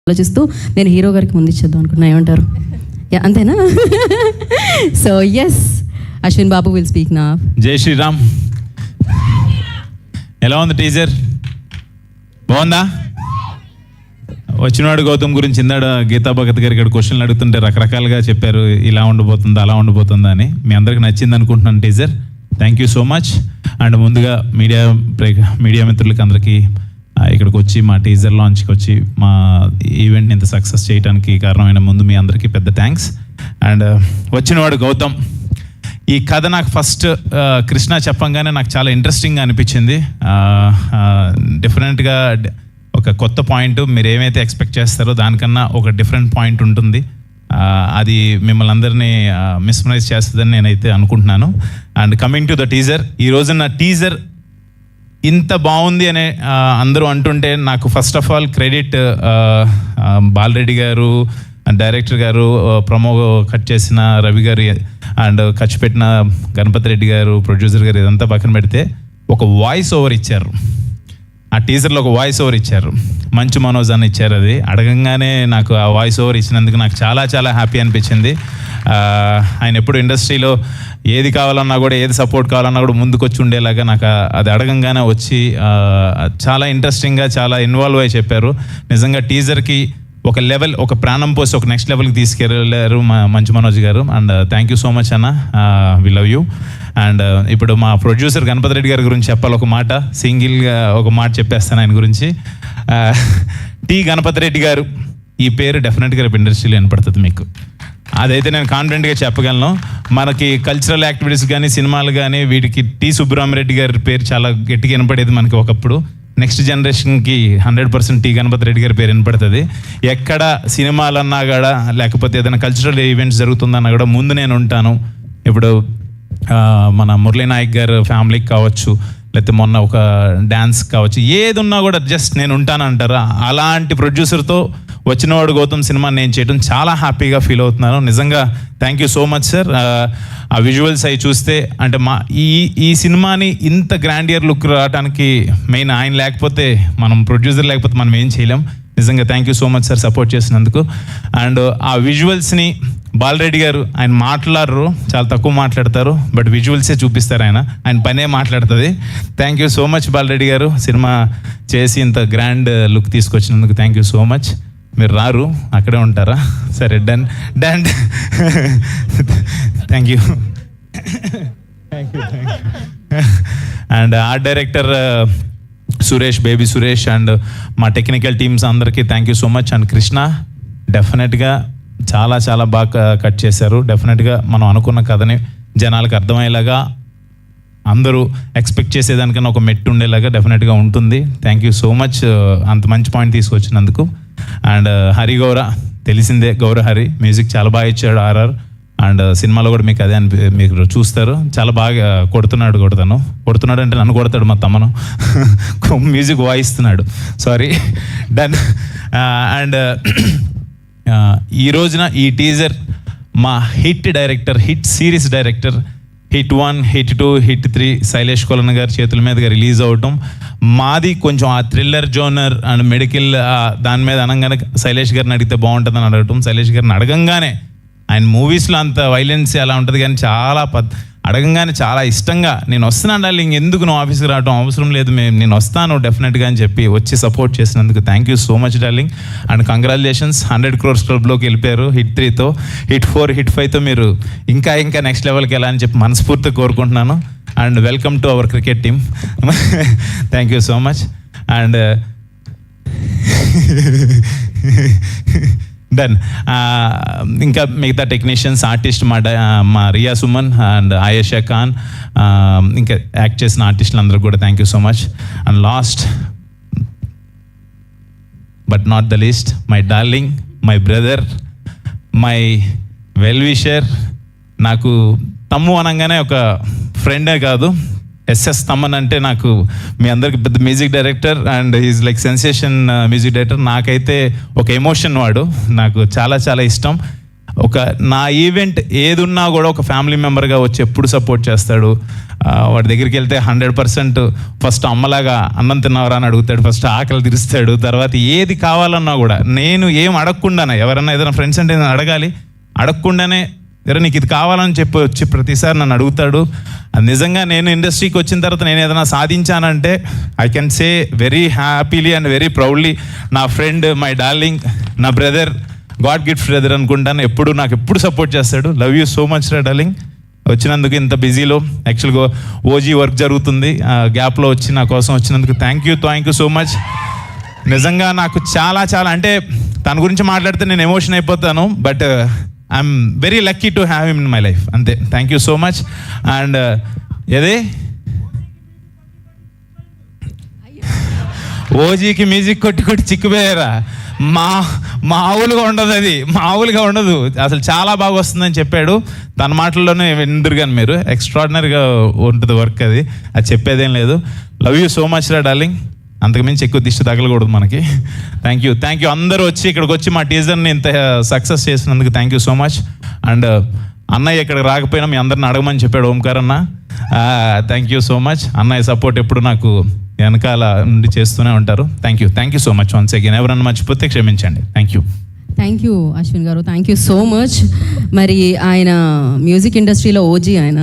ఆలోచిస్తూ నేను హీరో గారికి ముందు ఇచ్చేద్దాం అనుకున్నా. ఏమంటారు? అంతేనా? So yes, Ashwin Babu will speak నా. జై శ్రీరామ్. ఎలా ఉంది టీజర్? బాగుందా? వచ్చినవాడు గౌతమ్ గురించి ఇందాడు గీతా భగత్ గారు ఇక్కడ క్వశ్చన్లు అడుగుతుంటే రకరకాలుగా చెప్పారు, ఇలా ఉండిపోతుందా అలా ఉండిపోతుందా అని. మీ అందరికి నచ్చింది అనుకుంటున్నాను teaser. Thank you so much. And ముందుగా మీడియా మిత్రులకి అందరికీ ఇక్కడికి వచ్చి మా టీజర్ లాంచ్కి వచ్చి మా ఈవెంట్ని ఇంత సక్సెస్ చేయడానికి కారణమైన ముందు మీ అందరికీ పెద్ద థ్యాంక్స్. అండ్ వచ్చినవాడు గౌతమ్, ఈ కథ నాకు ఫస్ట్ కృష్ణ చెప్పంగానే నాకు చాలా ఇంట్రెస్టింగ్గా అనిపించింది. డిఫరెంట్గా ఒక కొత్త పాయింట్, మీరు ఏమైతే ఎక్స్పెక్ట్ చేస్తారో దానికన్నా ఒక డిఫరెంట్ పాయింట్ ఉంటుంది. అది మిమ్మల్ని అందరినీ మిస్మరైజ్ చేస్తుందని నేనైతే అనుకుంటున్నాను. And coming to the teaser, ఈ రోజున టీజర్ ఇంత బాగుంది అనే అందరూ అంటుంటే నాకు first of all credit Bala Reddy గారు, డైరెక్టర్ గారు, ప్రమో కట్ చేసిన రవి గారు అండ్ ఖర్చు పెట్టిన గణపతి రెడ్డి గారు, ప్రొడ్యూసర్ గారు, ఇదంతా పక్కన పెడితే ఒక వాయిస్ ఓవర్ ఇచ్చారు. ఆ టీజర్లో ఒక వాయిస్ ఓవర్ ఇచ్చారు, మంచు మనోజ్ అని ఇచ్చారు. అది అడగంగానే నాకు ఆ వాయిస్ ఓవర్ ఇచ్చినందుకు నాకు చాలా చాలా హ్యాపీ అనిపించింది. ఆయన ఎప్పుడు ఇండస్ట్రీలో ఏది కావాలన్నా కూడా, ఏది సపోర్ట్ కావాలన్నా కూడా ముందుకు వచ్చి ఉండేలాగా నాకు అది అడగంగానే వచ్చి చాలా ఇంట్రెస్టింగ్గా చాలా ఇన్వాల్వ్ అయ్యి చెప్పారు. నిజంగా టీజర్కి ఒక లెవెల్, ఒక ప్రాణం పోసి ఒక నెక్స్ట్ లెవెల్కి తీసుకెళ్ళారు మంచు మనోజ్ గారు. And thank you so much అన్న, వి లవ్ యూ. అండ్ ఇప్పుడు మా ప్రొడ్యూసర్ గణపతి రెడ్డి గారి గురించి చెప్పాలి. ఒక మాట, సింగిల్గా ఒక మాట చెప్పేస్తాను ఆయన గురించి. టి గణపతి రెడ్డి గారు, ఈ పేరు డెఫినెట్గా రేపు ఇండస్ట్రీలో వినపడుతుంది మీకు. అదైతే నేను కాన్ఫిడెంట్గా చెప్పగలను. మనకి కల్చరల్ యాక్టివిటీస్ కానీ, సినిమాలు కానీ, వీటికి టి సుబ్బరామరెడ్డి గారి పేరు చాలా గట్టిగా వినపడేది మనకి ఒకప్పుడు. నెక్స్ట్ జనరేషన్కి 100% టి గణపతి రెడ్డి గారి పేరు వినపడుతుంది. ఎక్కడ సినిమాలన్నా కూడా, లేకపోతే ఏదైనా కల్చరల్ ఈవెంట్స్ జరుగుతుందన్నా కూడా ముందు నేను ఉంటాను. ఇప్పుడు మన మురళీ నాయక్ గారు ఫ్యామిలీకి కావచ్చు, లేకపోతే మొన్న ఒక డ్యాన్స్ కావచ్చు, ఏది ఉన్నా కూడా జస్ట్ నేను ఉంటానంటారు. అలాంటి ప్రొడ్యూసర్తో వచ్చినవాడు గౌతమ్ సినిమా నేను చేయడం చాలా హ్యాపీగా ఫీల్ అవుతున్నాను. నిజంగా thank you so much sir. ఆ విజువల్స్ అవి చూస్తే అంటే ఈ సినిమాని ఇంత గ్రాండియర్ లుక్ రావడానికి మెయిన్ ఆయన లేకపోతే, మనం ప్రొడ్యూసర్ లేకపోతే మనం ఏం చేయలేం. నిజంగా thank you so much sir support చేసినందుకు. అండ్ ఆ విజువల్స్ని బాలరెడ్డి గారు, ఆయన మాట్లాడరు, చాలా తక్కువ మాట్లాడతారు, బట్ విజువల్సే చూపిస్తారు. ఆయన పనే మాట్లాడుతుంది. Thank you so much Balareddy గారు, సినిమా చేసి ఇంత గ్రాండ్ లుక్ తీసుకొచ్చినందుకు థ్యాంక్ యూ సో మచ్. మీరు రారు, అక్కడే ఉంటారా? సరే, done. Thank you. And art director Suresh, baby Suresh, and మా టెక్నికల్ టీమ్స్ అందరికీ thank you so much. And Krishna డెఫినెట్గా చాలా చాలా బాగా కట్ చేశారు. డెఫినెట్గా మనం అనుకున్న కథని జనాలకు అర్థమయ్యేలాగా, అందరూ ఎక్స్పెక్ట్ చేసేదానికన్నా ఒక మెట్టు ఉండేలాగా డెఫినెట్గా ఉంటుంది. థ్యాంక్ యూ సో మచ్ అంత మంచి పాయింట్ తీసుకొచ్చినందుకు. అండ్ హరి గౌర, తెలిసిందే, గౌర హరి మ్యూజిక్ చాలా బాగా ఇచ్చాడు. ఆర్ఆర్ అండ్ సినిమాలో కూడా మీకు అదే మీరు చూస్తారు, చాలా బాగా కొడుతున్నాడు అంటే నన్ను కొడతాడు మా తమ్మను. మ్యూజిక్ వాయిస్తున్నాడు, సారీ. డన్. అండ్ ఈ రోజున ఈ టీజర్ మా hit director, hit series director, hit 1, hit 2, hit 3 Sailesh Kolanu గారి చేతుల మీదుగా రిలీజ్ అవటం, మాది కొంచెం ఆ థ్రిల్లర్ జోనర్ అండ్ మెడికల్ దాని మీద అనగానే శైలేష్ గారిని అడిగితే బాగుంటుందని అడగటం. శైలేష్ గారిని అడగంగానే, ఆయన మూవీస్లో అంత వైలెన్స్ అలా ఉంటుంది కానీ చాలా అడగంగానే చాలా ఇష్టంగా, నేను వస్తున్నాను డార్లింగ్, ఎందుకు నువ్వు ఆఫీస్కి రావడం అవసరం లేదు, నేను వస్తాను డెఫినెట్గా అని చెప్పి వచ్చి సపోర్ట్ చేసినందుకు thank you so much darling. And congratulations, 100 crores క్లబ్లోకి వెళ్ళిపోయారు. హిట్ 3తో, హిట్ 4, హిట్ 5తో మీరు ఇంకా నెక్స్ట్ లెవెల్కి వెళ్ళాలని చెప్పి మనస్ఫూర్తిగా కోరుకుంటున్నాను. And welcome to our cricket team. Thank you so much. And done. ఇంకా మిగతా టెక్నీషియన్స్, ఆర్టిస్ట్, మా రియా సుమన్ అండ్ ఆయేషా ఖాన్, ఇంకా యాక్ట్ చేసిన ఆర్టిస్టులు అందరూ కూడా thank you so much. And last but not the least, my darling, my brother, my well wisher. నాకు తమ్ము అనగానే ఒక ఫ్రెండే కాదు, ఎస్ఎస్ తమ్మన్ అంటే నాకు మీ అందరికి పెద్ద music director and is like sensation music director. నాకైతే ఒక ఎమోషన్, వాడు నాకు చాలా చాలా ఇష్టం. ఒక నా ఈవెంట్ ఏదున్నా కూడా ఒక ఫ్యామిలీ మెంబర్గా వచ్చి ఎప్పుడు సపోర్ట్ చేస్తాడు. వాడి దగ్గరికి వెళ్తే 100% ఫస్ట్ అమ్మలాగా అన్నం తిన్నావరా అని అడుగుతాడు, ఫస్ట్ ఆకలి తీరుస్తాడు, తర్వాత ఏది కావాలన్నా కూడా నేను ఏం అడగకుండానే, ఎవరన్నా ఏదైనా ఫ్రెండ్స్ అంటే నేను అడగాలి, అడగకుండానే ఎరా నీకు ఇది కావాలని చెప్పి వచ్చి ప్రతిసారి నన్ను అడుగుతాడు. అది నిజంగా నేను ఇండస్ట్రీకి వచ్చిన తర్వాత నేను ఏదైనా సాధించానంటే I can say very happily and very proudly నా ఫ్రెండ్, మై డార్లింగ్, నా బ్రదర్, గాడ్ గిఫ్ట్ బ్రదర్ అనుకుంటాను. నాకు ఎప్పుడు సపోర్ట్ చేస్తాడు. లవ్ యూ సో మచ్ రా డార్లింగ్. వచ్చినందుకు ఇంత బిజీలో యాక్చువల్గా ఓజీ వర్క్ జరుగుతుంది, గ్యాప్లో వచ్చి నా కోసం వచ్చినందుకు థ్యాంక్ యూ సో మచ్. నిజంగా నాకు చాలా అంటే తన గురించి మాట్లాడితే నేను ఎమోషన్ అయిపోతాను, but I'm very lucky to have him in my life. అంతే, thank you so much. And ఏదే ఓజీకి మ్యూజిక్ కొట్టి చిక్కుపోయారా, మామూలుగా ఉండదు, అది మామూలుగా ఉండదు, అసలు చాలా బాగా వస్తుందని చెప్పాడు. తన మాటల్లోనే విందురు కానీ మీరు, ఎక్స్ట్రాడినరీగా ఉంటుంది వర్క్, అది చెప్పేదేం లేదు. లవ్ యూ సో మచ్ రా డార్లింగ్. అంతకుమించి ఎక్కువ దిష్టి తగలకూడదు మనకి. థ్యాంక్ యూ అందరూ వచ్చి ఇక్కడికి వచ్చి మా టీజర్ని ఇంత సక్సెస్ చేసినందుకు thank you so much. And అన్నయ్య ఇక్కడికి రాకపోయినా మీ అందరిని అడగమని చెప్పాడు ఓంకార్ అన్న. Thank you so much. అన్నయ్య సపోర్ట్ ఎప్పుడు నాకు వెనకాల నుండి చేస్తూనే ఉంటారు. Thank you so much once again. ఎవరన్నా మర్చిపోతే క్షమించండి. థ్యాంక్ యూ అశ్విన్ గారు, థ్యాంక్ యూ సో మచ్. మరి ఆయన మ్యూజిక్ ఇండస్ట్రీలో ఓజీ ఆయన.